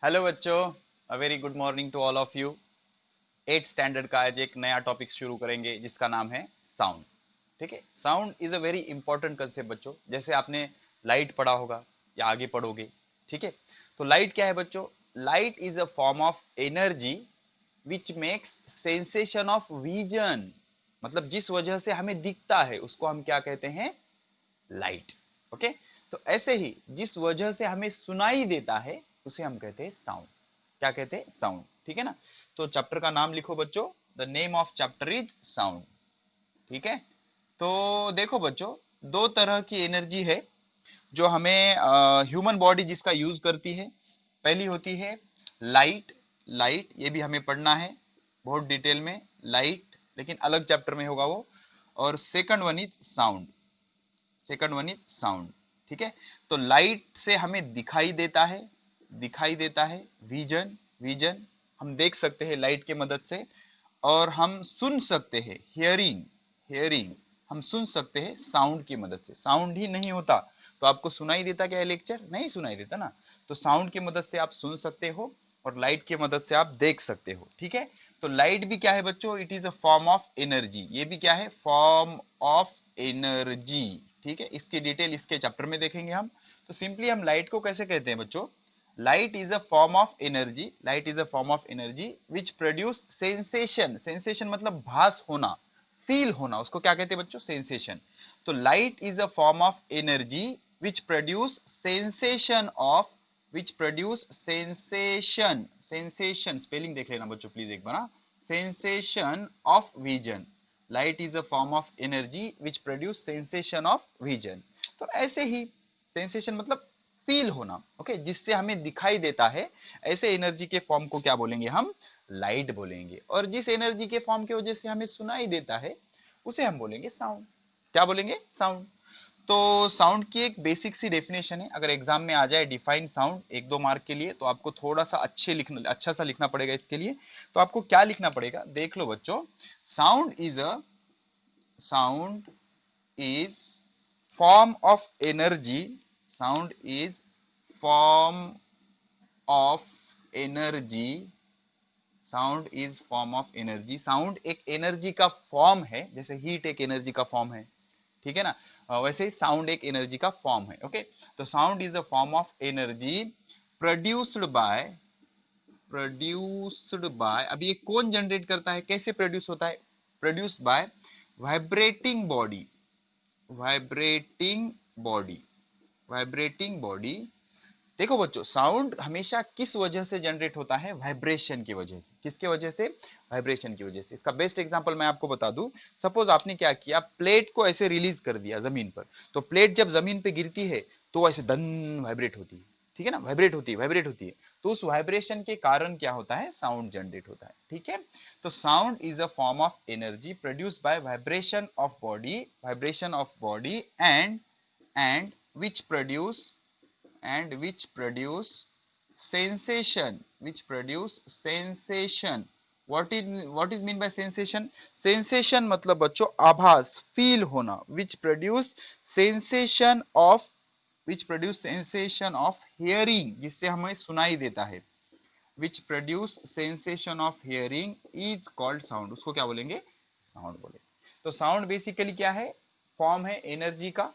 Hello बच्चों, a very good morning to all of you. 8th standard का आज एक नया टॉपिक शुरू करेंगे जिसका नाम है साउंड। ठीक है, sound is a very important concept बच्चों। जैसे आपने लाइट पढ़ा होगा या आगे पढ़ोगे। ठीक है, तो लाइट क्या है बच्चों? Light is a form of energy which makes sensation of vision. मतलब जिस वजह से हमें दिखता है उसको हम क्या कहते हैं? लाइट। ओके, तो ऐसे ही जिस वजह से हमें सुनाई देता है उसे हम कहते हैं साउंड। क्या कहते हैं? साउंड। ठीक है ना? तो चैप्टर का नाम लिखो बच्चों। The name of chapter is sound. ठीक है, तो देखो बच्चों, दो तरह की एनर्जी है जो हमें ह्यूमन बॉडी जिसका यूज करती है। पहली होती है लाइट। लाइट ये भी हमें पढ़ना है बहुत डिटेल में, लाइट, लेकिन अलग चैप्टर में होगा वो। और second one is sound. Second one is sound. ठीक है, तो लाइट से हमें दिखाई देता है, दिखाई देता है विजन। विजन हम देख सकते हैं लाइट के मदद से। और हम सुन सकते हैं हियरिंग। हियरिंग हम सुन सकते हैं साउंड की मदद से। साउंड ही नहीं होता तो आपको सुनाई देता क्या है? लेक्चर नहीं सुनाई देता ना। तो साउंड की मदद से आप सुन सकते हो और लाइट की मदद से आप देख सकते हो। ठीक है, तो लाइट भी क्या है बच्चों? It is a form of energy. ये भी क्या है? Form of energy. ठीक है, इसकी डिटेल इसके चैप्टर में देखेंगे हम। तो सिंपली हम लाइट को कैसे कहते हैं बच्चों? Light is a form of energy. Light is a form of energy which produce sensation. Sensation मतलब भास होना, फील होना, उसको क्या कहते हैं बच्चों? सेंसेशन। तो light is a form of energy which produce sensation of, which produce sensation. Sensation spelling देख लेना बच्चों प्लीज एक बार। Sensation of vision. Light is a form of energy which produce sensation of vision. तो ऐसे ही sensation मतलब feel होना। ओके, जिससे हमें दिखाई देता है, ऐसे एनर्जी के फॉर्म को क्या बोलेंगे हम? लाइट बोलेंगे। और जिस एनर्जी के फॉर्म की वजह से हमें सुनाई देता है उसे हम बोलेंगे साउंड। क्या बोलेंगे? साउंड। तो साउंड की एक बेसिक सी डेफिनेशन है, अगर एग्जाम में आ जाए डिफाइन साउंड 1-2 मार्क के लिए, तो आपको थोड़ा सा अच्छा सा लिखना पड़ेगा इसके लिए। तो आपको क्या लिखना पड़ेगा देख लो बच्चों। Sound is form of energy. Sound is form of energy. Sound is form of energy. Sound एक एनर्जी का फॉर्म है, जैसे हीट एक एनर्जी का फॉर्म है। ठीक है ना? वैसे ही साउंड एक एनर्जी का फॉर्म है। ओके, तो sound is a form of energy produced by, अब ये कौन जनरेट करता है, कैसे प्रोड्यूस होता है? Produced by vibrating body. Vibrating body, vibrating body. देखो बच्चों, साउंड हमेशा किस वजह से जनरेट होता है? वाइब्रेशन की वजह से। किसके वजह से? वाइब्रेशन की वजह से। इसका बेस्ट एग्जांपल मैं आपको बता दूं। सपोज आपने क्या किया, प्लेट को ऐसे रिलीज कर दिया जमीन पर। तो प्लेट जब जमीन पे गिरती है तो ऐसे दन वाइब्रेट होती है। ठीक है ना? वाइब्रेट होती है, वाइब्रेट होती है। तो उस वाइब्रेशन के कारण क्या होता है? साउंड जनरेट होता है। ठीक है, तो sound is a form of energy produced by vibration of body, vibration of body and which produce, and which produce sensation, which produce sensation. What is mean by sensation? Sensation मतलब बच्चों आभास, feel होना। which produce sensation of, which produce sensation of hearing, जिससे हमें सुनाई देता है। which produce sensation of hearing is called sound। उसको क्या बोलेंगे? साउंड बोले। तो साउंड बेसिकली क्या है? फॉर्म है एनर्जी का।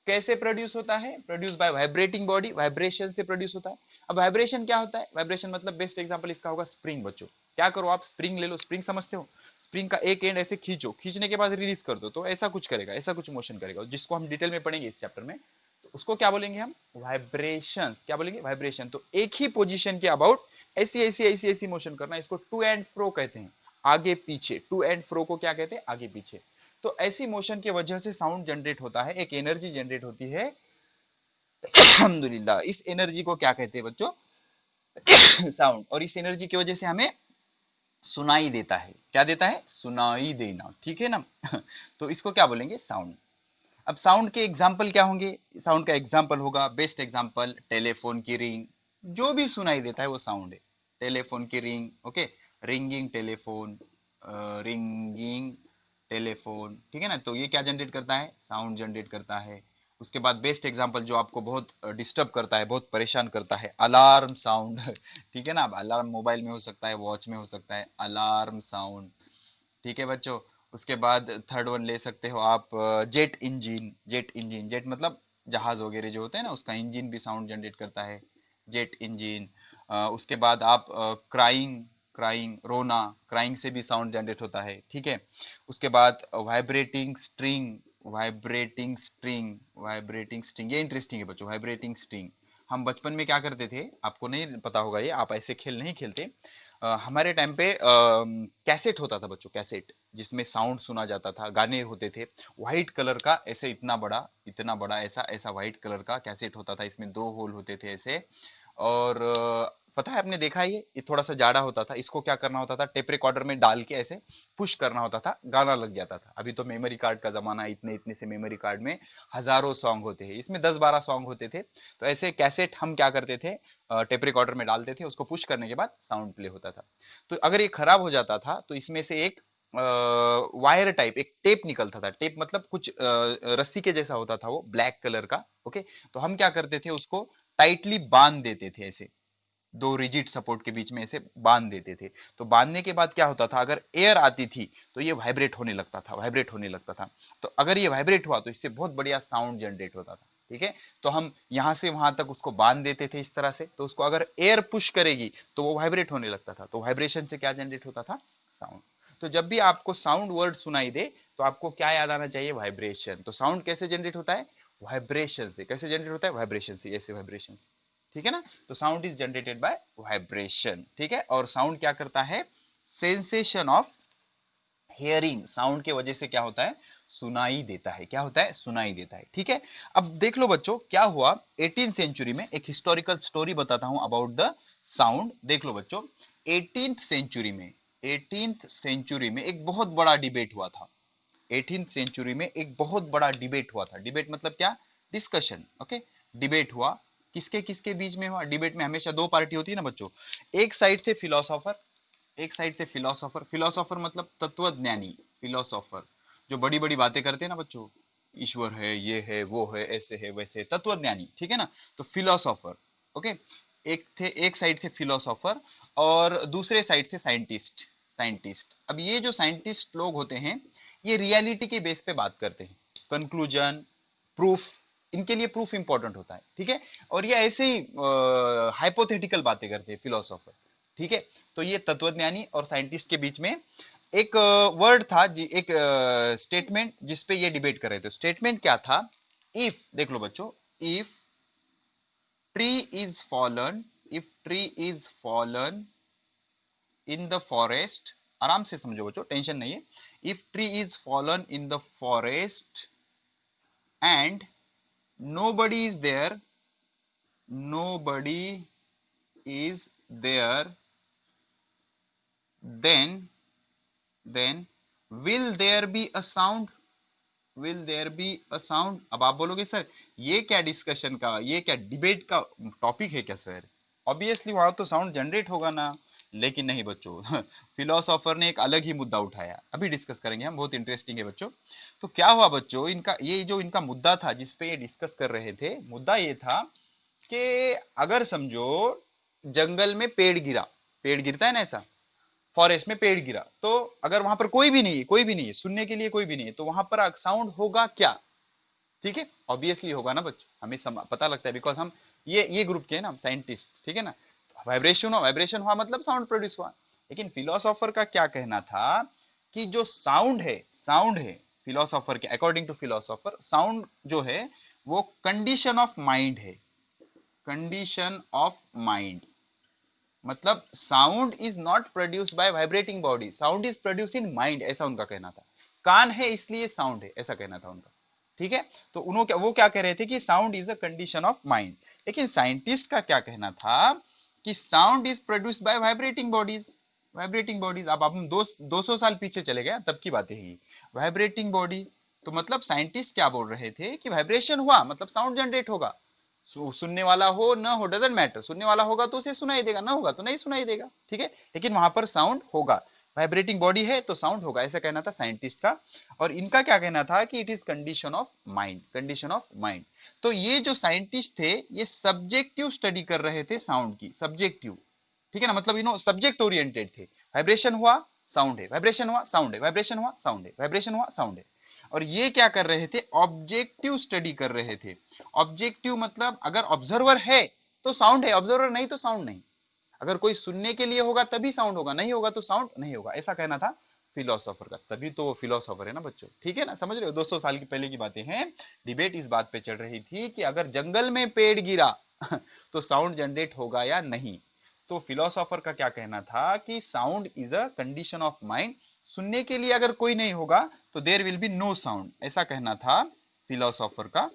कैसे प्रोड्यूस होता है? Produce by vibrating body, vibration से प्रोड्यूस होता है। अब वाइब्रेशन क्या होता है? वाइब्रेशन मतलब बेस्ट एग्जांपल इसका होगा स्प्रिंग बच्चों। क्या करो आप, स्प्रिंग ले लो। स्प्रिंग समझते हो? स्प्रिंग का एक एंड ऐसे खींचो, खींचने के बाद रिलीज कर दो तो ऐसा कुछ करेगा, ऐसा कुछ मोशन करेगा, जिसको हम डिटेल में पढ़ेंगे इस चैप्टर में। तो उसको क्या बोलेंगे हम? वाइब्रेशंस। क्या बोलेंगे? वाइब्रेशन। तो एक ही पोजीशन के अबाउट ऐसी ऐसी ऐसी ऐसी मोशन करना, इसको टू एंड फ्रो कहते हैं। आगे पीछे, टू एंड फ्रो को क्या कहते हैं? आगे पीछे। तो ऐसी मोशन की वजह से साउंड जनरेट होता है, एक एनर्जी जनरेट होती है। अल्हम्दुलिल्लाह, इस एनर्जी को क्या कहते हैं बच्चों? साउंड। और इस एनर्जी की वजह से हमें सुनाई देता है। क्या देता है? सुनाई देना। ठीक है ना? तो इसको क्या बोलेंगे? साउंड। अब साउंड के एग्जाम्पल क्या होंगे? साउंड का एग्जाम्पल होगा, बेस्ट एग्जाम्पल टेलीफोन की रिंग। जो भी सुनाई देता है वो साउंड है। टेलीफोन की ring, okay, ringing telephone, ringing telephone. ठीक है ना? तो ये क्या जनरेट करता है? साउंड जनरेट करता है। उसके बाद बेस्ट एग्जांपल जो आपको बहुत डिस्टर्ब करता है, बहुत परेशान करता है, अलार्म साउंड ठीक है ना। अलार्म मोबाइल में हो सकता है, वॉच में हो सकता है, अलार्म साउंड। ठीक है बच्चों। उसके बाद थर्ड वन ले सकते हो आप, jet engine. Jet engine, jet मतलब जहाज वगैरह जो होते हैं ना, उसका इंजन भी साउंड जनरेट करता है, जेट इंजन। उसके बाद आप क्राइंग, क्राइंग रोना, क्राइंग से भी साउंड जनरेट होता है। ठीक है। उसके बाद vibrating string, vibrating string, vibrating string, ये इंटरेस्टिंग है बच्चों, वाइब्रेटिंग स्ट्रिंग। हम बचपन में क्या करते थे, आपको नहीं पता होगा ये, आप ऐसे खेल नहीं खेलते। हमारे टाइम पे कैसेट होता था बच्चों, कैसेट, जिसमें साउंड सुना जाता था, गाने होते थे, व्हाइट कलर का, ऐसे इतना बड़ा ऐसा ऐसा व्हाइट कलर का कैसेट होता था, इसमें दो होल होते थे ऐसे। और पता है, आपने देखा है ये थोड़ा सा जाड़ा होता था, इसको क्या करना होता था, टेप रिकॉर्डर में डाल के ऐसे पुश करना होता था, गाना लग जाता था। अभी तो मेमोरी कार्ड का जमाना है, इतने इतने से मेमोरी कार्ड में हजारों सॉन्ग होते हैं, इसमें 10-12 सॉन्ग होते थे। तो ऐसे कैसेट हम क्या करते थे, टेप रिकॉर्डर में डालते थे, उसको पुश करने के बाद साउंड प्ले होता था। तो अगर ये खराब हो जाता था तो इसमें से एक वायर टाइप एक टेप निकलता था। टेप मतलब कुछ रस्सी के जैसा होता था, वो ब्लैक कलर का। ओके। तो हम क्या करते थे, उसको टाइटली बांध देते थे ऐसे, दो रिजिड सपोर्ट के बीच में ऐसे बांध देते थे। तो बांधने के बाद क्या होता था, अगर एयर आती थी तो ये वाइब्रेट होने लगता था, वाइब्रेट होने लगता था। तो अगर ये वाइब्रेट हुआ तो इससे बहुत बढ़िया साउंड जनरेट होता था। ठीक है। तो हम यहां से वहां तक उसको बांध देते थे इस तरह से, तो उसको अगर एयर पुश करेगी तो वो वाइब्रेट होने लगता था। तो वाइब्रेशन से क्या जनरेट होता था, साउंड। तो जब भी आपको साउंड वर्ड सुनाई दे तो आपको क्या याद आना चाहिए, वाइब्रेशन। तो साउंड कैसे जनरेट होता है, वाइब्रेशन से। कैसे जनरेट होता है, वाइब्रेशन से, ऐसे वाइब्रेशन से। ठीक है ना। तो sound is generated by vibration. ठीक है। और साउंड क्या करता है, सेंसेशन ऑफ हियरिंग, साउंड के वजह से क्या होता है, सुनाई देता है। क्या होता है, सुनाई देता है। ठीक है। अब देख लो बच्चों क्या हुआ 18th सेंचुरी में, एक हिस्टोरिकल स्टोरी बताता हूं अबाउट द साउंड। देख लो बच्चों, 18th सेंचुरी में, 18th सेंचुरी में एक बहुत बड़ा डिबेट हुआ था। 18th सेंचुरी में एक बहुत बड़ा डिबेट हुआ था। डिबेट मतलब क्या, डिस्कशन। ओके। डिबेट हुआ, किसके किसके बीच में हुआ। डिबेट में हमेशा दो पार्टी होती है ना बच्चों। एक साइड थे फिलोसोफर, एक साइड थे फिलोसोफर। फिलोसोफर मतलब तत्वज्ञानी, फिलोसोफर जो बड़ी बड़ी बातें करते हैं ना बच्चों, ईश्वर है, ये है, वो है, ऐसे है, वैसे, तत्वज्ञानी। ठीक है ना। तो फिलोसोफर। ओके। एक साइड थे फिलोसोफर और दूसरे साइड थे साइंटिस्ट। साइंटिस्ट, अब ये जो साइंटिस्ट लोग होते हैं, ये रियलिटी के बेस पे बात करते हैं, कंक्लूजन, प्रूफ, इनके लिए प्रूफ इंपॉर्टेंट होता है। ठीक है। और ये ऐसे ही हाइपोथेटिकल बातें करते हैं फिलोसोफर। ठीक है। तो ये तत्वज्ञानी और साइंटिस्ट के बीच में एक वर्ड था जी, एक स्टेटमेंट जिसपे ये डिबेट कर रहे थे। स्टेटमेंट क्या था, इफ, देख लो बच्चों, if tree is fallen, if tree is fallen in the forest, आराम से समझो बच्चों, टेंशन नहीं है। If tree is fallen in the forest and nobody is there, nobody is there, then will there be a sound, will there be a sound। अब आप बोलोगे sir ये क्या डिस्कशन का, ये क्या डिबेट का टॉपिक है क्या सर, ऑब्वियसली वहां तो साउंड जनरेट होगा ना। लेकिन नहीं बच्चों फिलोसोफर ने एक अलग ही मुद्दा उठाया, अभी डिस्कस करेंगे हम, बहुत इंटरेस्टिंग है बच्चों। तो क्या हुआ बच्चों, इनका ये जो इनका मुद्दा था जिसपे ये डिस्कस कर रहे थे, मुद्दा ये था कि अगर समझो जंगल में पेड़ गिरा, पेड़ गिरता है ना ऐसा, फॉरेस्ट में पेड़ गिरा, तो अगर वहां पर कोई भी नहीं है, कोई भी नहीं है, सुनने के लिए कोई भी नहीं है, तो वहां पर साउंड होगा क्या। ठीक है। ऑब्वियसली होगा ना बच्चों, हमें पता लगता है, बिकॉज हम ये ग्रुप के हैं ना साइंटिस्ट। ठीक है ना। वाइब्रेशन हुआ, वाइब्रेशन हुआ मतलब साउंड प्रोड्यूस हुआ। लेकिन फिलोसोफर का क्या कहना था कि जो साउंड है, साउंड है, फिलोसोफर के अकॉर्डिंग टू फिलोसोफर, साउंड जो है वो कंडीशन ऑफ माइंड है, कंडीशन ऑफ माइंड। मतलब sound is not produce by vibrating body, sound is produce in mind, ऐसा उनका कहना था। कान है इसलिए साउंड है, ऐसा कहना था उनका। ठीक है। तो उन्होंने वो क्या कह रहे थे कि sound is a condition of mind. लेकिन साइंटिस्ट का क्या कहना था कि sound is produced by vibrating bodies, vibrating bodies. अब हम 200 साल पीछे चले गए, तब की बातें हैं, वाइब्रेटिंग बॉडी। तो मतलब साइंटिस्ट क्या बोल रहे थे कि वाइब्रेशन हुआ मतलब साउंड जनरेट होगा, सुनने वाला हो ना हो डजेंट मैटर, सुनने वाला होगा तो उसे सुनाई देगा, ना होगा तो नहीं सुनाई देगा। ठीक है। लेकिन वहां पर साउंड होगा। वाइब्रेटिंग बॉडी है तो साउंड होगा, ऐसा कहना था साइंटिस्ट का। और इनका क्या कहना था कि it is condition of mind, condition of mind. तो ये जो साइंटिस्ट थे ये सब्जेक्टिव स्टडी कर रहे थे साउंड की, सब्जेक्टिव, ठीक है ना, मतलब सब्जेक्ट ओरिएंटेड थे। वाइब्रेशन हुआ साउंड है, वाइब्रेशन हुआ साउंड है, वाइब्रेशन हुआ साउंड है, वाइब्रेशन हुआ साउंड है। और ये क्या कर रहे थे, ऑब्जेक्टिव स्टडी कर रहे थे। ऑब्जेक्टिव मतलब अगर ऑब्जर्वर है तो साउंड है, ऑब्जर्वर नहीं तो साउंड नहीं। अगर कोई सुनने के लिए होगा तभी साउंड होगा, नहीं होगा तो साउंड नहीं होगा, ऐसा कहना था फिलोसोफर का। तभी तो वो फिलोसोफर है ना बच्चों, ठीक है ना, समझ रहे हो, 200 साल की पहले की बातें हैं। डिबेट इस बात पे चल रही थी कि अगर जंगल में पेड़ गिरा तो साउंड जनरेट होगा या नहीं। तो फिलोसोफर का क्या कहना था कि sound is a condition of mind, सुनने के लिए अगर कोई नहीं होगा तो there will be no sound, ऐसा कहना था फिलोसोफर का।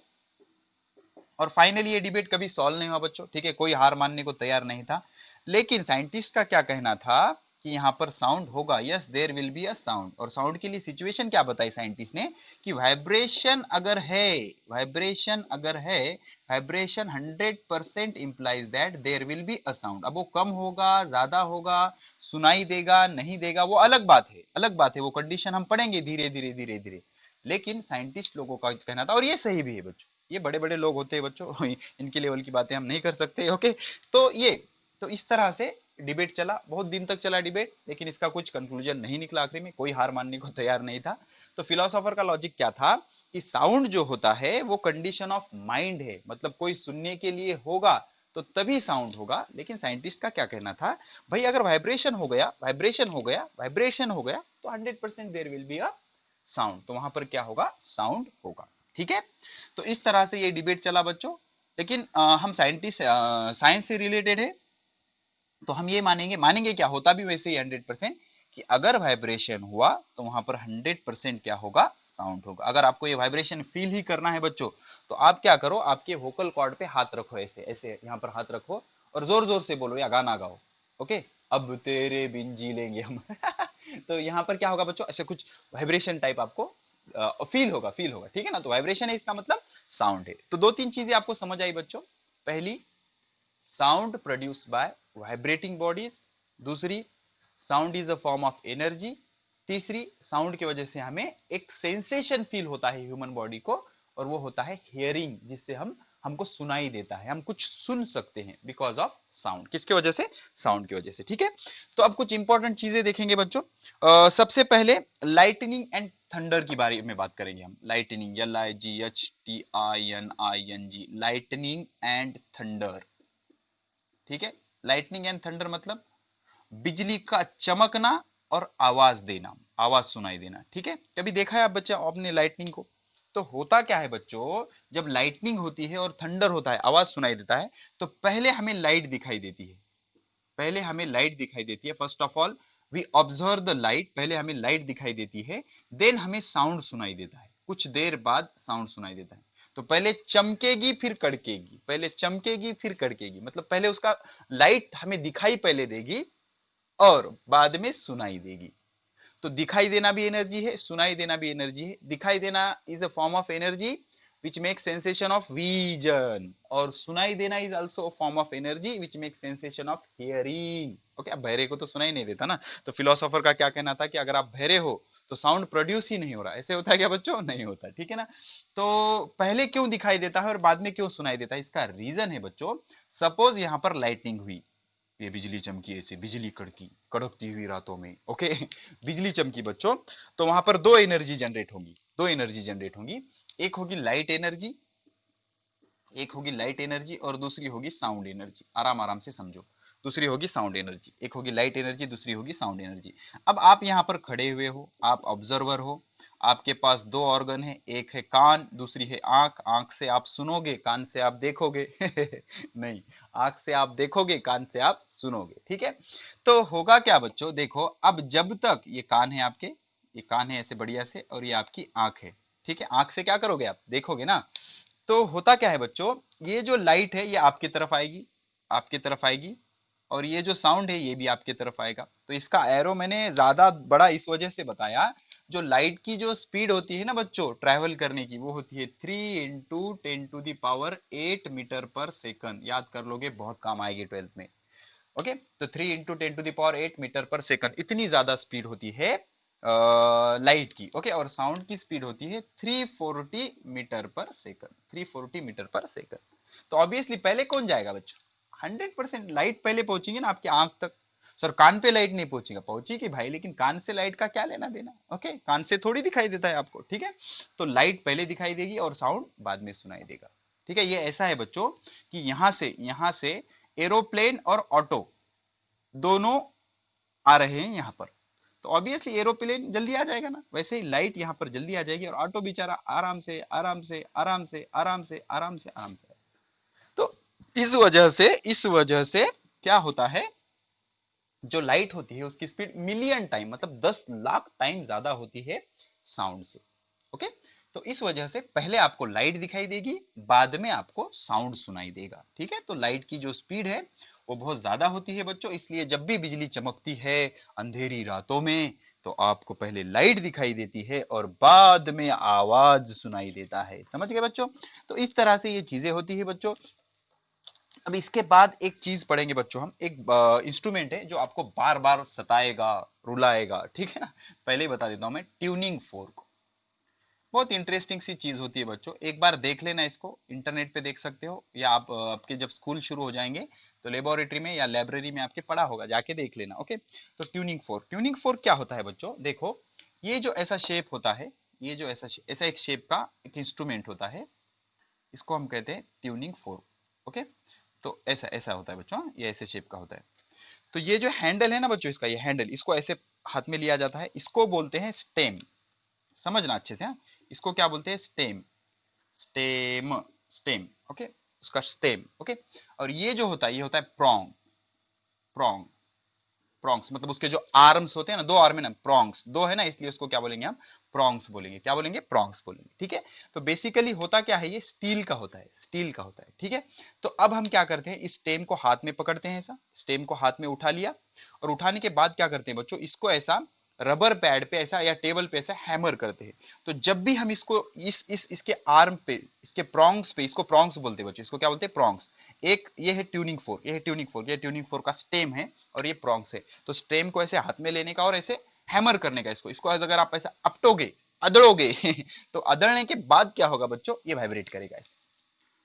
और फाइनली ये डिबेट कभी सॉल्व नहीं हुआ बच्चों, ठीक है, कोई हार मानने को तैयार नहीं था। लेकिन साइंटिस्ट का क्या कहना था कि यहाँ पर साउंड होगा, yes there will be a sound. और साउंड के लिए सिचुएशन क्या बताई साइंटिस्ट ने कि वाइब्रेशन अगर है, वाइब्रेशन अगर है, vibration 100% implies that there will be a sound. अब वो कम होगा, ज्यादा होगा, सुनाई देगा नहीं देगा, वो अलग बात है, अलग बात है, वो कंडीशन हम पढ़ेंगे धीरे धीरे धीरे धीरे। लेकिन साइंटिस्ट लोगों का कहना था, और ये सही भी है बच्चों, ये बड़े बड़े लोग होते हैं बच्चों, इनके लेवल की बातें हम नहीं कर सकते, ओके। तो ये, तो इस तरह से डिबेट चला, बहुत दिन तक चला डिबेट, लेकिन इसका कुछ कंक्लूजन नहीं निकला, आखिरी में कोई हार मानने को तैयार नहीं था। तो फिलोसोफर का लॉजिक क्या था कि साउंड जो होता है वो कंडीशन ऑफ माइंड है, मतलब कोई सुनने के लिए होगा तो तभी साउंड होगा। लेकिन साइंटिस्ट का क्या कहना था, भाई अगर वाइब्रेशन हो गया, वाइब्रेशन हो गया, वाइब्रेशन हो गया तो 100% there will be a sound, तो वहां पर क्या होगा, साउंड होगा, ठीक है। तो इस तरह से ये डिबेट चला बच्चों। लेकिन हम साइंटिस्ट, साइंस से रिलेटेड है तो हम ये मानेंगे, मानेंगे क्या होता भी वैसे ही 100%, कि अगर वाइब्रेशन हुआ तो वहां पर 100% क्या होगा, साउंड होगा। अगर आपको ये वाइब्रेशन फील ही करना है बच्चों तो आप क्या करो, आपके वोकल कॉर्ड पे हाथ रखो, ऐसे ऐसे यहाँ पर हाथ रखो और जोर जोर से बोलो या गाना गाओ, ओके, अब तेरे बिन जी लेंगे हम तो यहाँ पर क्या होगा बच्चों, ऐसे कुछ वाइब्रेशन टाइप आपको फील होगा, फील होगा, ठीक है ना। तो वाइब्रेशन है इसका मतलब साउंड है। तो दो तीन चीजें आपको समझ आई बच्चों, पहली sound produce by vibrating bodies, दूसरी sound is a form of energy, तीसरी साउंड की वजह से हमें एक सेंसेशन फील होता है ह्यूमन बॉडी को, और वो होता है हियरिंग, जिससे हमको सुनाई देता है, हम कुछ सुन सकते हैं बिकॉज ऑफ साउंड। किसके वजह से, साउंड की वजह से, ठीक है। तो अब कुछ इंपॉर्टेंट चीजें देखेंगे बच्चों। सबसे पहले लाइटनिंग एंड थंडर की बारे में बात करेंगे हम। Lightning, LIGHTINING, lightning and thunder, ठीक है। लाइटनिंग एंड थंडर मतलब बिजली का चमकना और आवाज देना, आवाज सुनाई देना, ठीक है। कभी देखा है आप बच्चा आपने लाइटनिंग को, तो होता क्या है बच्चों, जब लाइटनिंग होती है और थंडर होता है, आवाज सुनाई देता है, तो पहले हमें लाइट दिखाई देती है, पहले हमें लाइट दिखाई देती है, first of all we observe the light, पहले हमें लाइट दिखाई देती है, देन हमें साउंड सुनाई देता है, कुछ देर बाद साउंड सुनाई देता है। तो पहले चमकेगी फिर कड़केगी, पहले चमकेगी फिर कड़केगी, मतलब पहले उसका लाइट हमें दिखाई पहले देगी और बाद में सुनाई देगी। तो दिखाई देना भी एनर्जी है, सुनाई देना भी एनर्जी है। दिखाई देना is a form of energy which makes sensation of vision, और सुनाई देना is also a form of energy which makes sensation of hearing, okay. अब बहरे को तो सुनाई नहीं देता ना, तो फिलोसोफर का क्या कहना था कि अगर आप बहरे हो तो साउंड प्रोड्यूस ही नहीं हो रहा, ऐसे होता है क्या बच्चों, नहीं होता, ठीक है ना। तो पहले क्यों दिखाई देता है और बाद में क्यों सुनाई देता है, इसका रीजन है बच्चों, सपोज यहाँ पर लाइटनिंग हुई, ये बिजली चमकी, ऐसे बिजली कड़की, कड़कती हुई रातों में, ओके बिजली चमकी बच्चों, तो वहां पर दो एनर्जी जनरेट होंगी, दो एनर्जी जनरेट होंगी, एक होगी लाइट एनर्जी, एक होगी लाइट एनर्जी और दूसरी होगी साउंड एनर्जी, आराम आराम से समझो। दूसरी होगी साउंड एनर्जी, एक होगी लाइट एनर्जी, दूसरी होगी साउंड एनर्जी। अब आप यहाँ पर खड़े हुए हो, आप ऑब्जर्वर हो, आपके पास दो ऑर्गन है, एक है कान, दूसरी है आंख। आंख से आप सुनोगे, कान से आप देखोगे नहीं, आंख से आप देखोगे, कान से आप सुनोगे, ठीक है। तो होगा क्या बच्चों, देखो अब जब तक ये कान है आपके, ये कान है ऐसे बढ़िया से, और ये आपकी आंख है, ठीक है। आंख से क्या करोगे, आप देखोगे ना। तो होता क्या है बच्चों, ये जो लाइट है ये आपकी तरफ आएगी, आपकी तरफ आएगी, और ये जो साउंड है ये भी आपकी तरफ आएगा। तो इसका एरो मैंने ज्यादा बड़ा इस वजह से बताया, जो लाइट की जो स्पीड होती है ना बच्चों ट्रैवल करने की, वो होती है 3 × 10⁸ मीटर पर सेकंड। याद कर लोगे, बहुत काम आएगी 12th में। ओके, तो 3 इंटू 10⁸ मीटर पर सेकंड, इतनी ज्यादा स्पीड होती है लाइट की। ओके, और साउंड की स्पीड होती है 340 मीटर पर सेकंड, 340 मीटर पर सेकंड। तो ऑब्वियसली पहले कौन जाएगा बच्चों? 100% लाइट पहले पहुंचेगी ना आपकी आंख तक। सर कान पे लाइट नहीं पहुंचेगा, पहुंचेगी भाई, लेकिन कान से लाइट का क्या लेना देना? ओके, कान से थोड़ी दिखाई देता है आपको, ठीक है? तो लाइट पहले दिखाई देगी और साउंड बाद में सुनाई देगा, ठीक है? ये ऐसा है बच्चों कि यहां से एरोप्लेन और ऑटो दोनों आ रहे हैं यहाँ पर, तो ऑब्वियसली एरोप्लेन जल्दी आ जाएगा ना, वैसे ही लाइट यहाँ पर जल्दी आ जाएगी और ऑटो बेचारा आराम से आराम से आराम से आराम से आराम से आराम से। तो इस वजह से क्या होता है, जो लाइट होती है उसकी स्पीड मिलियन टाइम, मतलब 10 लाख टाइम ज्यादा होती है साउंड से। ओके, तो इस वजह से पहले आपको लाइट दिखाई देगी, बाद में आपको साउंड सुनाई देगा, ठीक है? तो लाइट की जो स्पीड है वो बहुत ज्यादा होती है बच्चों, इसलिए जब भी बिजली चमकती है अंधेरी रातों में, तो आपको पहले लाइट दिखाई देती है और बाद में आवाज सुनाई देता है। समझ गए बच्चों? तो इस तरह से ये चीजें होती है बच्चों। अब इसके बाद एक चीज पढ़ेंगे बच्चों, हम एक इंस्ट्रूमेंट है जो आपको बार बार सताएगा, रुलाएगा, ठीक है ना? पहले ही बता देता हूं मैं, ट्यूनिंग फोर्क। बहुत इंटरेस्टिंग सी चीज होती है बच्चों, एक बार देख लेना इसको, इंटरनेट पे देख सकते हो, या आप आपके जब स्कूल शुरू हो जाएंगे तो लेबोरेटरी में या लाइब्रेरी में आपके पढ़ा होगा, जाके देख लेना। ओके, तो ट्यूनिंग फोर्क क्या होता है बच्चों? देखो, ये जो ऐसा शेप होता है, ये जो ऐसा एक शेप का एक इंस्ट्रूमेंट होता है, इसको हम कहते हैं ट्यूनिंग फोर्क। ओके, तो ऐसा ऐसा होता है बच्चों, ये ऐसे शेप का होता है। तो ये जो हैंडल है ना बच्चों, इसका ये हैंडल, इसको ऐसे हाथ में लिया जाता है, इसको बोलते हैं स्टेम। समझना अच्छे से, हाँ? इसको क्या बोलते हैं? Stem, stem, stem. ओके, उसका स्टेम। ओके, और ये जो होता है, ये होता है प्रोंग, प्रोंग, प्रोंग्स, मतलब उसके जो आर्म्स होते हैं ना, दो आर्म है ना, प्रोंग्स दो है ना, इसलिए उसको क्या बोलेंगे हम? प्रोंग्स बोलेंगे। क्या बोलेंगे? प्रोंग्स बोलेंगे, ठीक है? तो बेसिकली होता क्या है, ये स्टील का होता है, स्टील का होता है, ठीक है? तो अब हम क्या करते हैं, इस स्टेम को हाथ में पकड़ते हैं, ऐसा स्टेम को हाथ में उठा लिया, और उठाने के बाद क्या करते हैं बच्चों, इसको ऐसा रबर पैड पे ऐसा या टेबल पे ऐसा हैमर करते हैं। तो जब भी हम इसको इसके आर्म पे, इसके प्रोंग्स पे, इसको प्रोंग्स बोलते हैं बच्चों, इसको क्या बोलते हैं? प्रोंग्स। एक ये है ट्यूनिंग फोर्क, ये है ट्यूनिंग फोर्क, ये ट्यूनिंग फोर्क का स्टेम है और ये प्रोंग्स है। तो स्टेम को ऐसे हाथ में लेने का और ऐसे हैमर करने का, इसको अगर आप ऐसा अपटोगे, अदड़ोगे तो अदड़ने के बाद क्या होगा बच्चों, ये वाइब्रेट करेगा, ऐसे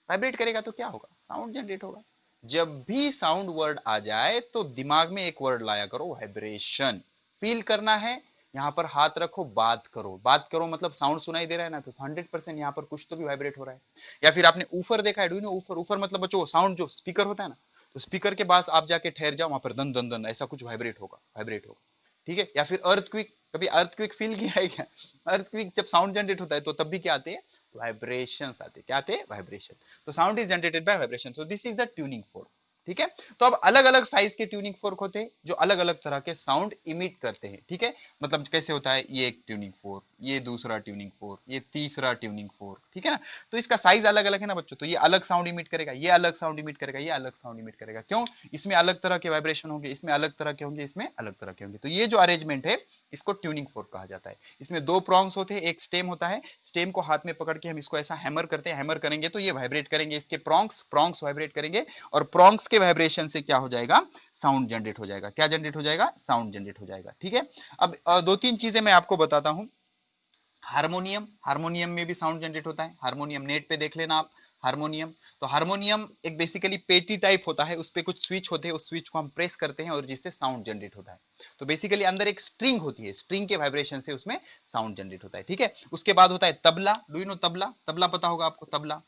वाइब्रेट करेगा तो क्या होगा? साउंड जनरेट होगा। जब भी साउंड वर्ड आ जाए तो दिमाग में एक वर्ड लाया करो, वाइब्रेशन। फील करना है, यहाँ पर हाथ रखो, बात करो, बात करो, मतलब साउंड सुनाई दे रहा है ना, तो 100% यहाँ पर कुछ तो भी वाइब्रेट हो रहा है। या फिर आपने ऊफर देखा है, डू यू नो ऊफर? ऊफर मतलब बच्चों साउंड, जो स्पीकर होता है ना, तो स्पीकर के पास आप जाके ठहर जाओ, वहां पर दन दन दन ऐसा कुछ वाइब्रेट होगा, वाइब्रेट होगा, ठीक है? या फिर अर्थक्विक, कभी अर्थक्विक फील किया है क्या? अर्थक्विक जब साउंड जनरेट होता है तो तब भी क्या आते हैं? वाइब्रेशंस आते हैं। क्या आते हैं? वाइब्रेशन। तो sound is generated by vibration, so this is the tuning fork, ठीक है? तो अब अलग अलग साइज के ट्यूनिंग फोर्क होते हैं जो अलग अलग तरह के साउंड इमिट करते हैं, ठीक है? मतलब कैसे होता है, ये एक ट्यूनिंग फोर्क, ये दूसरा ट्यूनिंग फोर्क, ये तीसरा ट्यूनिंग फोर्क, ठीक है ना? तो इसका साइज अलग अलग है ना बच्चों, तो ये अलग साउंड इमिट करेगा, ये अलग साउंड इमिट करेगा, ये अलग साउंड इमिट करेगा। क्यों? इसमें अलग तरह के वाइब्रेशन होंगे, इसमें अलग तरह के होंगे, इसमें अलग तरह के होंगे। तो ये जो अरेंजमेंट है, इसको ट्यूनिंग फोर्क कहा जाता है। इसमें दो प्रोंग्स होते हैं, एक स्टेम होता है, स्टेम को हाथ में पकड़ के हम इसको ऐसा हैमर करते हैं, हैमर करेंगे तो ये वाइब्रेट करेंगे, इसके प्रोंग्स, प्रोंग्स वाइब्रेट करेंगे, और प्रोंग्स के वाइब्रेशन से क्या हो जाएगा? साउंड जनरेट हो जाएगा। क्या जनरेट हो जाएगा? साउंड जनरेट हो जाएगा, ठीक है? अब दो तीन चीजें मैं आपको बताता हूं। हारमोनियम, हारमोनियम में भी साउंड जनरेट होता है, हारमोनियम नेट पे देख लेना आप। हारमोनियम, तो हारमोनियम एक बेसिकली पेटी टाइप होता है, उस पे कुछ स्विच होते हैं, उस स्विच को हम प्रेस करते हैं और जिससे साउंड जनरेट होता है। तो बेसिकली अंदर एक स्ट्रिंग होती है, स्ट्रिंग के वाइब्रेशन से उसमें साउंड जनरेट होता है, ठीक है? उसके बाद होता है tabla. Do you know tabla? Tabla पता होगा आपको, तबला,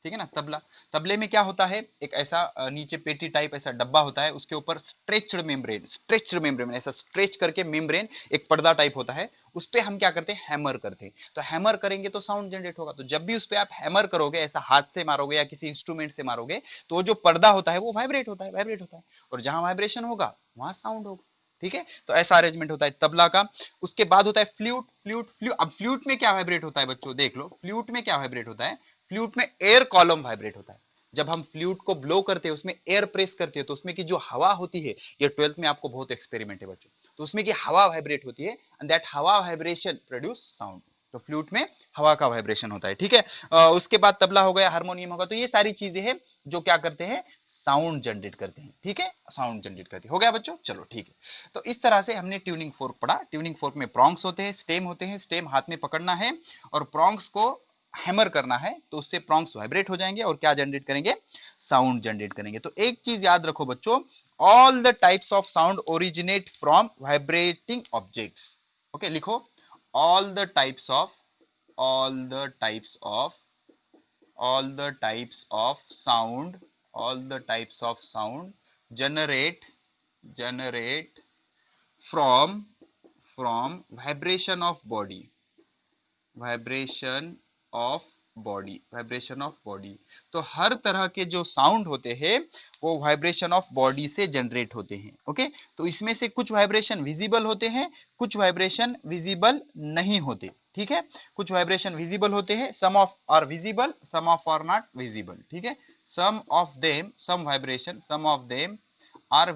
ठीक है ना? तबला, तबले में क्या होता है, एक ऐसा नीचे पेटी टाइप ऐसा डब्बा होता है, उसके ऊपर स्ट्रेच्ड मेम्ब्रेन, स्ट्रेच्ड मेम्ब्रेन, ऐसा स्ट्रेच करके मेम्ब्रेन, एक पर्दा टाइप होता है, उस पे हम क्या करते हैं? हैमर करते हैं। तो हैमर करेंगे तो साउंड जनरेट होगा। तो जब भी उस पे आप हैमर करोगे, ऐसा हाथ से मारोगे या किसी इंस्ट्रूमेंट से मारोगे, तो जो पर्दा होता है वो वाइब्रेट होता है, वाइब्रेट होता है, और जहां वाइब्रेशन होगा वहां साउंड होगा, ठीक है? तो ऐसा अरेंजमेंट होता है तबला का। उसके बाद होता है फ्लूट, फ्लूट, फ्लूट। अब फ्लूट में क्या वाइब्रेट होता है बच्चों? देख लो, फ्लूट में क्या वाइब्रेट होता है? फ्लूट में एयर कॉलम वाइब्रेट होता है। जब हम फ्लूट को ब्लो करते हैं, उसमें एयर प्रेस करते हैं, तो उसमें की जो हवा होती है, ये 12th में आपको बहुत एक्सपेरिमेंट है बच्चों, तो उसमें की हवा वाइब्रेट होती है, एंड दैट हवा वाइब्रेशन प्रोड्यूस साउंड। तो फ्लूट में हवा का वाइब्रेशन होता है, ठीक है। उसके बाद तबला हो गया, हारमोनियम होगा, तो ये सारी चीजें हैं जो क्या करते हैं, साउंड जनरेट करते हैं, ठीक है, साउंड जनरेट करते हैं। हो गया बच्चों, चलो ठीक है। तो इस तरह से हमने ट्यूनिंग फोर्क पढ़ा। ट्यूनिंग फोर्क में प्रॉन्ग्स होते हैं, स्टेम होते हैं, स्टेम हाथ में पकड़ना है और प्रॉन्ग्स को हैमर करना है, तो उससे प्रॉन्ग्स वाइब्रेट हो जाएंगे और क्या जनरेट करेंगे, साउंड जनरेट करेंगे। तो एक चीज याद रखो बच्चों, all the types of sound originate from vibrating objects. Okay, लिखो, all the types of all the types of all the types of sound all the types of sound generate from vibration of body vibration of vibration of body. तो हर तरह के जो sound होते हैं वो vibration of body से generate होते हैं। ओके, तो इसमें से कुछ वाइब्रेशन विजिबल होते हैं, कुछ वाइब्रेशन विजिबल नहीं होते, ठीक है। कुछ वाइब्रेशन विजिबल होते हैं, some of are visible, some of are not visible, ठीक है। Some of them, some vibration, some of them are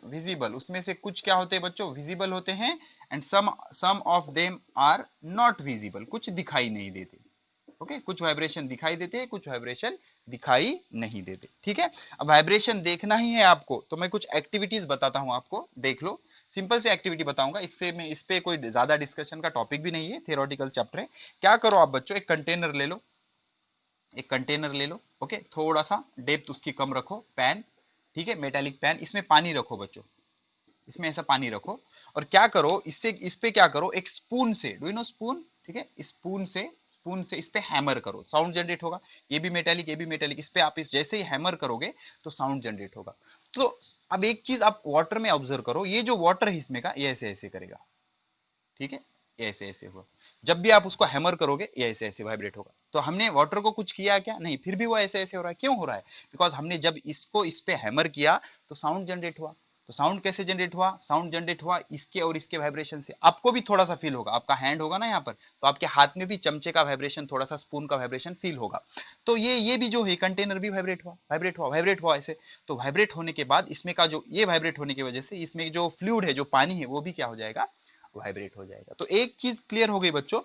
visible, उसमें से कुछ क्या होते हैं बच्चों, विजिबल होते हैं, and some of them are not visible, कुछ दिखाई नहीं देते। ओके, कुछ वाइब्रेशन दिखाई देते हैं, कुछ वाइब्रेशन दिखाई नहीं देते, ठीक है। अब वाइब्रेशन देखना ही है आपको, तो मैं कुछ एक्टिविटीज बताता हूं आपको, देख लो। सिंपल से एक्टिविटी बताऊंगा, इससे मैं इस पे कोई ज्यादा डिस्कशन का टॉपिक भी नहीं है, थियोरेटिकल चैप्टर है। क्या करो आप बच्चों, एक कंटेनर ले लो, एक कंटेनर ले लो, ओके, थोड़ा सा डेप्थ उसकी कम रखो, पैन, ठीक है, मेटालिक पैन, इसमें पानी रखो बच्चों, इसमें ऐसा पानी रखो, और क्या करो, इससे इस पे क्या करो, एक स्पून से, डू यू नो स्पून, ठीक है, स्पून से इस पे हैमर करो, साउंड जनरेट होगा। ये भी मेटालिक, ये भी मेटालिक, इस पे आप इस जैसे ही हैमर करोगे तो साउंड जनरेट होगा। तो अब एक चीज आप वाटर में ऑब्जर्व करो, ये जो वाटर है इसमें का, ये ऐसे ऐसे करेगा, ठीक है, ये ऐसे ऐसे हुआ। जब भी आप उसको हैमर करोगे ये ऐसे ऐसे वाइब्रेट होगा। तो हमने वाटर को कुछ किया क्या, नहीं, फिर भी वो ऐसे ऐसे हो रहा है। क्यों हो रहा है, बिकॉज हमने जब इसको इस पे हैमर किया तो साउंड जनरेट हुआ। तो साउंड कैसे जनरेट हुआ, साउंड जनरेट हुआ इसके और इसके वाइब्रेशन से। आपको भी थोड़ा सा फील होगा, आपका हैंड होगा ना यहाँ पर, तो आपके हाथ में भी चमचे का वाइब्रेशन, थोड़ा सा स्पून का वाइब्रेशन फील होगा। तो ये भी जो है कंटेनर भी वाइब्रेट हुआ ऐसे। तो वाइब्रेट होने के बाद इसमें का जो ये वाइब्रेट होने की वजह से इसमें जो फ्लूइड है, जो पानी है, वो भी क्या हो जाएगा, वाइब्रेट हो जाएगा। तो एक चीज क्लियर हो गई बच्चों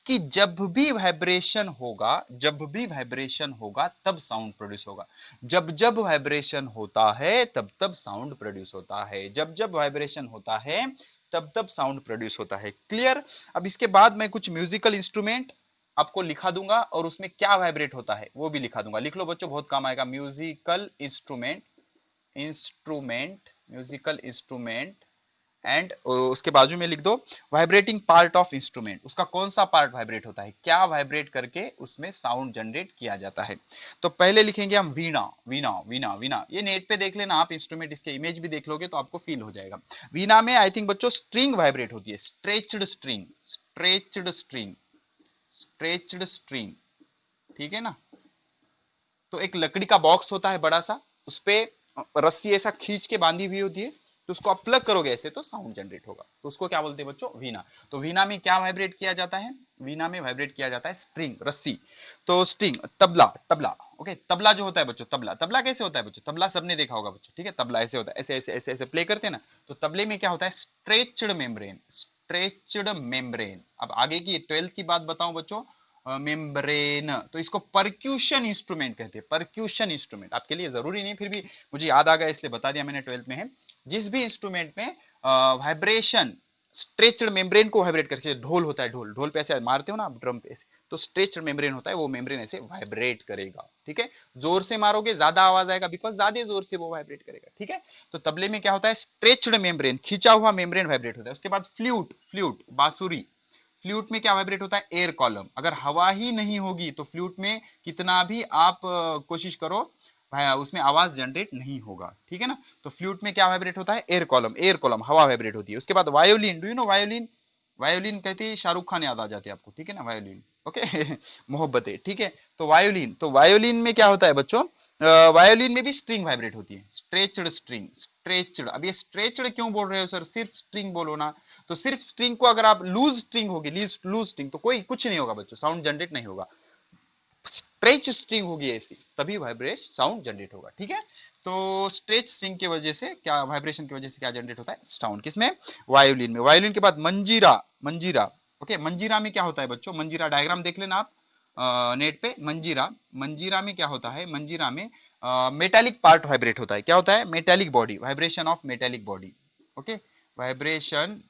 कि जब भी वाइब्रेशन होगा तब साउंड प्रोड्यूस होगा। जब वाइब्रेशन होता है तब साउंड प्रोड्यूस होता है। जब वाइब्रेशन होता है तब साउंड प्रोड्यूस होता है। क्लियर। अब इसके बाद मैं कुछ म्यूजिकल इंस्ट्रूमेंट आपको लिखा दूंगा और उसमें क्या वाइब्रेट होता है वो भी लिखा दूंगा। लिख लो बच्चों, बहुत काम आएगा। म्यूजिकल इंस्ट्रूमेंट एंड उसके बाजू में लिख दो वाइब्रेटिंग पार्ट ऑफ इंस्ट्रूमेंट। उसका कौन सा पार्ट वाइब्रेट होता है, क्या वाइब्रेट करके उसमें साउंड जनरेट किया जाता है। तो पहले लिखेंगे हम वीणा। ये नेट पे देख लेना आप, इंस्ट्रूमेंट इसके इमेज भी देख लोगे तो आपको फील हो जाएगा। वीणा में आई थिंक बच्चों स्ट्रिंग वाइब्रेट होती है, स्ट्रेच्ड स्ट्रिंग, ठीक है ना। तो एक लकड़ी का बॉक्स होता है बड़ा सा, उस पे रस्सी ऐसा खींच के बांधी हुई होती है, तो उसको आप प्लग करोगे ऐसे तो साउंड जनरेट होगा। तो उसको क्या बोलते हैं बच्चों, वीणा। तो वीणा में क्या वाइब्रेट किया जाता है, वीणा में वाइब्रेट किया जाता है स्ट्रिंग, रस्सी। तो स्ट्रिंग, तबला ओके, तबला जो होता है बच्चों, तबला कैसे होता है बच्चों, तबला सबने देखा होगा बच्चों, ठीक है। तबला ऐसे होता है, ऐसे ऐसे ऐसे ऐसे प्ले करते हैं ना। तो तबले में क्या होता है, स्ट्रेच्ड मेम्ब्रेन। अब आगे की 12th की बात बताऊं बच्चों, मेम्ब्रेन, तो इसको परक्यूशन इंस्ट्रूमेंट कहते हैं। परक्यूशन इंस्ट्रूमेंट आपके लिए जरूरी नहीं, फिर भी मुझे याद आ गया इसलिए बता दिया मैंने, 12th में है। जिस भी इंस्ट्रूमेंट में वाइब्रेशन स्ट्रेच्ड मेम्ब्रेन को वाइब्रेट करके, ढोल होता है, ढोल पे ऐसे मारते हो ना आप ड्रम पे ऐसे, तो स्ट्रेच्ड मेम्ब्रेन होता है, वो मेम्ब्रेन ऐसे वाइब्रेट करेगा, ठीक है। जोर से मारोगे ज्यादा आवाज आएगा, बिकॉज ज्यादा जोर से वो वाइब्रेट करेगा, ठीक है। तो तबले में क्या होता है, स्ट्रेच्ड मेम्ब्रेन, खींचा हुआ मेम्ब्रेन वाइब्रेट होता है। उसके बाद फ्लूट, बांसुरी। फ्लूट में क्या वाइब्रेट होता है, एयर कॉलम। अगर हवा ही नहीं होगी तो फ्लूट में कितना भी आप कोशिश करो भाई, उसमें आवाज जनरेट नहीं होगा, ठीक है ना। तो फ्लूट में क्या वाइब्रेट होता है, एयर कॉलम, हवा वाइब्रेट होती है। उसके बाद violin, do you know violin कहते हैं, शाहरुख खान याद आ जाते हैं आपको, ठीक है ना, वायोलिन, ओके मोहब्बतें, ठीक है। तो वायोलिन में क्या होता है बच्चों, वायोलिन में भी स्ट्रिंग वाइब्रेट होती है, स्ट्रेच्ड। अब ये स्ट्रेच्ड क्यों बोल रहे हो सर, सिर्फ स्ट्रिंग बोलो ना। तो सिर्फ स्ट्रिंग को, अगर आप लूज स्ट्रिंग होगी, लूज स्ट्रिंग, तो कोई कुछ नहीं होगा बच्चों, साउंड जनरेट नहीं होगा। स्ट्रेच स्ट्रिंग होगी ऐसी, तभी वाइब्रेट साउंड जनरेट होगा, ठीक है। तो स्ट्रेच स्ट्रिंग की वजह से क्या, वाइब्रेशन की वजह से क्या जनरेट होता है, साउंड। किसमें, वायोलिन में। वायोलिन के बाद मंजीरा, ओके, मंजीरा में क्या होता है बच्चों, मंजीरा डायग्राम देख लेना आप नेट पे। मंजीरा, मंजीरा में क्या होता है, मंजीरा में मेटालिक पार्ट वाइब्रेट होता है। क्या होता है, metallic body, vibration of metallic body. Okay, vibration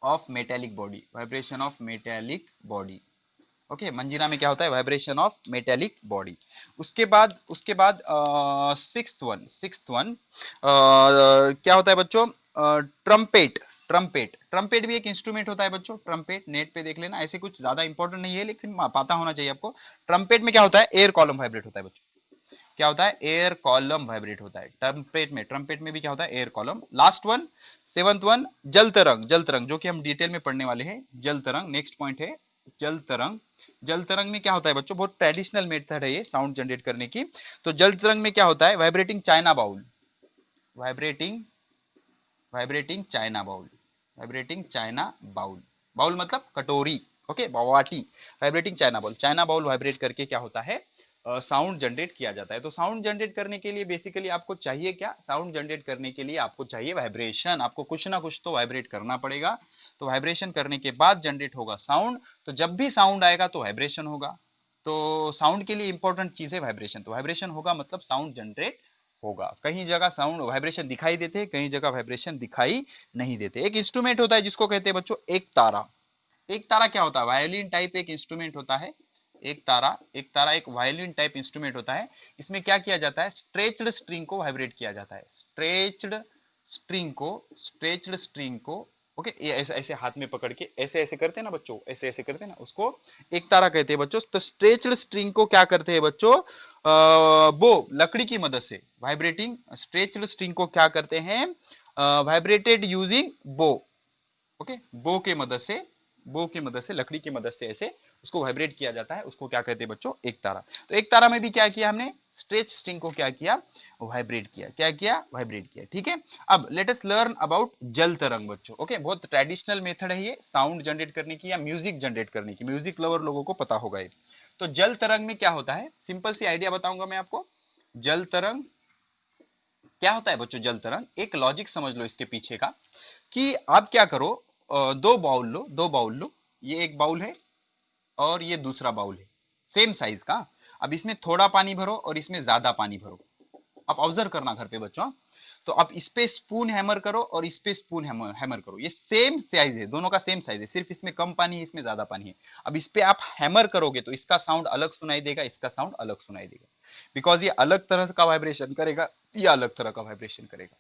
of metallic body, vibration of metallic body. Okay, मंजीरा में क्या होता है, वाइब्रेशन ऑफ मेटेलिक बॉडी। उसके बाद सिक्स्थ वन क्या होता है बच्चों, ट्रम्पेट। ट्रम्पेट भी एक इंस्ट्रूमेंट होता है बच्चों। ट्रम्पेट नेट पे देख लेना, ऐसे कुछ ज्यादा इंपॉर्टेंट नहीं है लेकिन पता होना चाहिए आपको। ट्रम्पेट में क्या होता है, एयर कॉलम वाइब्रेट होता है बच्चों। क्या होता है, एयर कॉलम वाइब्रेट होता है ट्रम्पेट में भी क्या होता है, air column. Last one, seventh one, जल तरंग। जल तरंग जो कि हम डिटेल में पढ़ने वाले हैं, जल तरंग नेक्स्ट पॉइंट है, जल तरंग। जल तरंग में क्या होता है बच्चों, बहुत ट्रेडिशनल मेथड है ये साउंड जनरेट करने की। तो जल तरंग में क्या होता है, vibrating china bowl, vibrating vibrating china bowl, vibrating china bowl. Bowl मतलब कटोरी, ओके, बावाटी। Vibrating china bowl, china bowl vibrate करके क्या होता है, साउंड जनरेट किया जाता है। तो साउंड जनरेट करने के लिए बेसिकली आपको चाहिए क्या, साउंड जनरेट करने के लिए आपको चाहिए वाइब्रेशन। आपको कुछ ना कुछ तो वाइब्रेट करना पड़ेगा। तो वाइब्रेशन करने के बाद जनरेट होगा साउंड। तो जब भी साउंड आएगा तो वाइब्रेशन होगा। तो साउंड के लिए इंपॉर्टेंट चीज है वाइब्रेशन। तो वाइब्रेशन होगा मतलब साउंड जनरेट होगा। कहीं जगह साउंड वाइब्रेशन दिखाई देते हैं, कहीं जगह वाइब्रेशन दिखाई नहीं देते। एक इंस्ट्रूमेंट होता है जिसको कहते हैं बच्चों एक तारा। एक तारा क्या होता है, वायलिन टाइप एक इंस्ट्रूमेंट होता है। एक तारा एक वायलिन टाइप इंस्ट्रूमेंट होता है। इसमें क्या किया जाता है, स्ट्रेच्ड स्ट्रिंग को वाइब्रेट किया जाता है। स्ट्रेच्ड स्ट्रिंग को ओके, ये ऐसे ऐसे हाथ में पकड़ के ऐसे ऐसे करते हैं ना बच्चों, ऐसे ऐसे करते हैं ना, उसको एक तारा कहते हैं बच्चों। तो स्ट्रेच्ड स्ट्रिंग को क्या करते हैं बच्चों, बो लकड़ी की मदद से वाइब्रेटिंग स्ट्रेच्ड स्ट्रिंग को क्या करते हैं, वाइब्रेटेड यूजिंग बो। ओके, बो की मदद से लकड़ी की मदद से ऐसे उसको वाइब्रेट किया जाता है। उसको क्या कहते हैं बच्चों, एक तारा। तो एक तारा में भी क्या किया हमने, स्ट्रेच स्ट्रिंग को क्या किया, वाइब्रेट किया। क्या किया, वाइब्रेट किया। ठीक है, अब लेट अस लर्न अबाउट जल तरंग बच्चों। ओके, बहुत ट्रेडिशनल मेथड है ये साउंड जनरेट करने की या म्यूजिक जनरेट करने की। म्यूजिक लवर लोगों को पता होगा ये। तो जल तरंग में क्या होता है, सिंपल सी आइडिया बताऊंगा मैं आपको। जल तरंग क्या होता है बच्चों, जल तरंग एक लॉजिक समझ लो इसके पीछे का, कि आप क्या करो, दो बाउल लो, ये एक बाउल है और ये दूसरा बाउल है, सेम साइज का। अब इसमें थोड़ा पानी भरो और इसमें ज्यादा पानी भरो। आप ऑब्जर्व करना घर पे बच्चों। तो आप इस पे स्पून हैमर करो और इस पे स्पून हैमर करो, ये सेम साइज है, दोनों का सेम साइज है, सिर्फ इसमें कम पानी है, इसमें ज्यादा पानी है। अब इस पे आप हैमर करोगे तो इसका साउंड अलग सुनाई देगा, इसका साउंड अलग सुनाई देगा, बिकॉज ये अलग तरह का वाइब्रेशन करेगा, ये अलग तरह का वाइब्रेशन करेगा।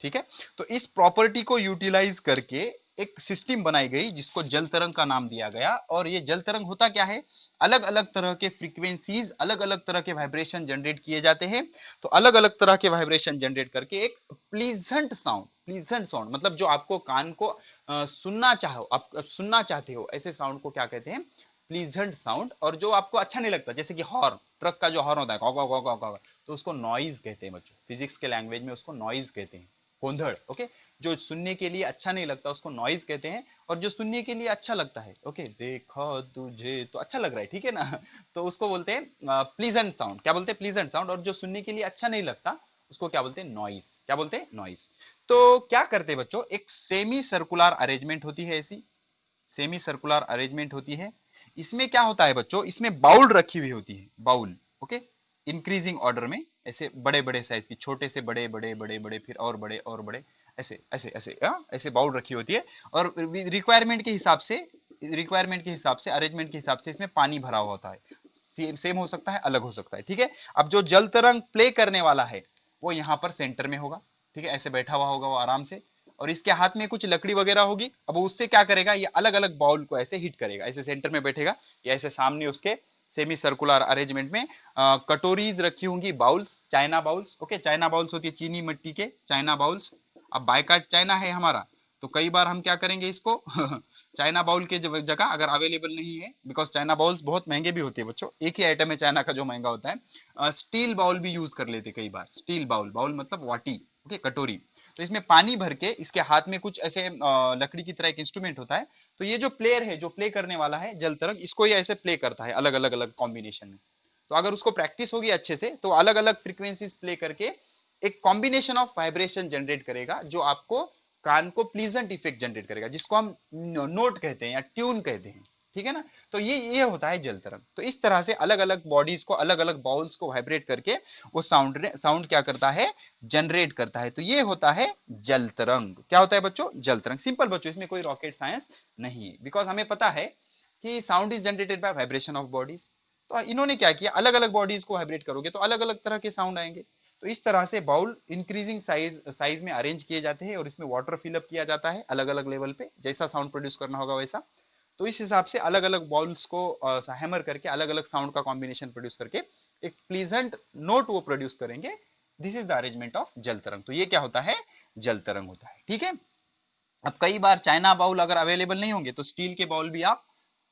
ठीक है, तो इस प्रॉपर्टी को यूटिलाइज करके एक सिस्टम बनाई गई जिसको जल तरंग का नाम दिया गया। और ये जल तरंग होता क्या है, अलग अलग तरह के फ्रीक्वेंसीज, अलग अलग तरह के वाइब्रेशन जनरेट किए जाते हैं। तो अलग अलग तरह के वाइब्रेशन जनरेट करके एक प्लीजेंट साउंड मतलब जो आपको कान को सुनना चाहो, आप सुनना चाहते हो, ऐसे साउंड को क्या कहते हैं, प्लीजेंट साउंड। और जो आपको अच्छा नहीं लगता, जैसे कि हॉर्न, ट्रक का जो हॉर्न होता है गॉ गॉ गॉ गॉ गॉ, तो उसको नॉइज कहते हैं बच्चों, फिजिक्स के लैंग्वेज में उसको नॉइज कहते हैं, गोंधड़। ओके, जो सुनने के लिए अच्छा नहीं लगता उसको नॉइज कहते हैं, और जो सुनने के लिए अच्छा लगता है, ओके, देखा तुझे तो अच्छा लग रहा है, ठीक है ना, तो उसको बोलते हैं प्लीजेंट साउंड। क्या बोलते हैं, प्लीजेंट साउंड। और जो सुनने के लिए अच्छा नहीं लगता उसको क्या बोलते हैं, नॉइज। क्या बोलते हैं, नॉइज। तो क्या करते हैं बच्चों, एक सेमी सर्कुलर अरेंजमेंट होती है, ऐसी सेमी सर्कुलर अरेंजमेंट होती है। इसमें क्या होता है बच्चों, इसमें बाउल रखी हुई होती है, बाउल। ओके, इंक्रीजिंग ऑर्डर में, ऐसे बड़े बड़े साइज की, छोटे से बड़े बड़े बड़े बड़े, फिर और बड़े और बड़े, ऐसे ऐसे ऐसे ऐसे बाउल रखी होती है। और रिक्वायरमेंट के हिसाब से अरेंजमेंट के हिसाब से इसमें पानी भरा हुआ होता है। सेम हो सकता है, अलग हो सकता है। ठीक है, अब जो जल तरंग प्ले करने वाला है वो यहाँ पर सेंटर में होगा। ठीक है, ऐसे बैठा हुआ होगा वो आराम से, और इसके हाथ में कुछ लकड़ी वगैरह होगी। अब उससे क्या करेगा, ये अलग अलग बाउल को ऐसे हिट करेगा, ऐसे सेंटर में बैठेगा, या ऐसे सामने उसके सेमी सर्कुलर अरेंजमेंट में कटोरीज रखी होंगी, bowls, China bowls. Okay, China bowls होती है चीनी मिट्टी के, चाइना बाउल्स। अब बायकाट चाइना है हमारा, तो कई बार हम क्या करेंगे इसको चाइना बाउल के जगह, अगर अवेलेबल नहीं है, बिकॉज चाइना बाउल्स बहुत महंगे भी होते हैं बच्चों, एक ही आइटम है चाइना का जो महंगा होता है, स्टील बाउल भी यूज कर लेते कई बार। स्टील बाउल, बाउल मतलब वाटी, ओके, कटोरी। तो इसमें पानी भर के इसके हाथ में कुछ ऐसे लकड़ी की तरह एक इंस्ट्रूमेंट होता है। तो ये जो प्लेयर है, जो प्ले करने वाला है जल तरंग, इसको ये ऐसे प्ले करता है अलग अलग अलग कॉम्बिनेशन में। तो अगर उसको प्रैक्टिस होगी अच्छे से तो अलग अलग फ्रीक्वेंसीज प्ले करके एक कॉम्बिनेशन ऑफ वाइब्रेशन जनरेट करेगा, जो आपको कान को प्लीजेंट इफेक्ट जनरेट करेगा, जिसको हम नोट कहते हैं या ट्यून कहते हैं, ठीक है ना। तो ये होता है जल तरंग। तो इस तरह से अलग अलग बॉडीज को, अलग अलग बाउल्स को वाइब्रेट करके वो साउंड क्या करता है, जनरेट करता है। तो ये होता है जल तरंग। क्या होता है बच्चों, जल तरंग। सिंपल बच्चों, इसमें कोई रॉकेट साइंस नहीं है, बिकॉज हमें पता है कि sound is generated by vibration of bodies. तो इन्होंने क्या किया, अलग अलग बॉडीज को वाइब्रेट करोगे तो अलग अलग तरह के साउंड आएंगे। तो इस तरह से बाउल इंक्रीजिंग साइज में अरेंज किए जाते हैं और इसमें वाटर फिलअप किया जाता है अलग अलग लेवल पे, जैसा साउंड प्रोड्यूस करना होगा वैसा। तो इस हिसाब से अलग अलग बॉल्स को हैमर करके अलग अलग साउंड का कॉम्बिनेशन प्रोड्यूस करके एक प्लीजेंट नोट वो प्रोड्यूस करेंगे। This is the arrangement of जल तरंग। तो ये क्या होता है, जल तरंग होता है, ठीक है। अब कई बार चाइना बाउल अगर अवेलेबल नहीं होंगे तो स्टील के बाउल भी आप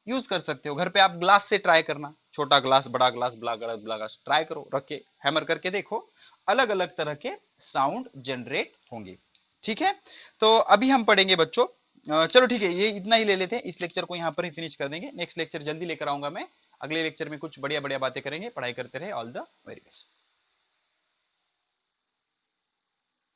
यूज कर सकते हो। घर पे आप ग्लास से ट्राई करना, छोटा ग्लास, बड़ा ग्लास, बड़ा ग्लास, बड़ा ग्लास ट्राई करो, रख के हैमर करके देखो, अलग अलग तरह के साउंड जनरेट होंगे, ठीक है। तो अभी हम पढ़ेंगे बच्चों, चलो ठीक है, ये इतना ही ले लेते हैं, इस लेक्चर को यहाँ पर ही फिनिश कर देंगे। नेक्स्ट लेक्चर जल्दी लेकर आऊंगा मैं, अगले लेक्चर में कुछ बढ़िया बढ़िया बातें करेंगे। पढ़ाई करते रहे, ऑल द वेरी बेस्ट।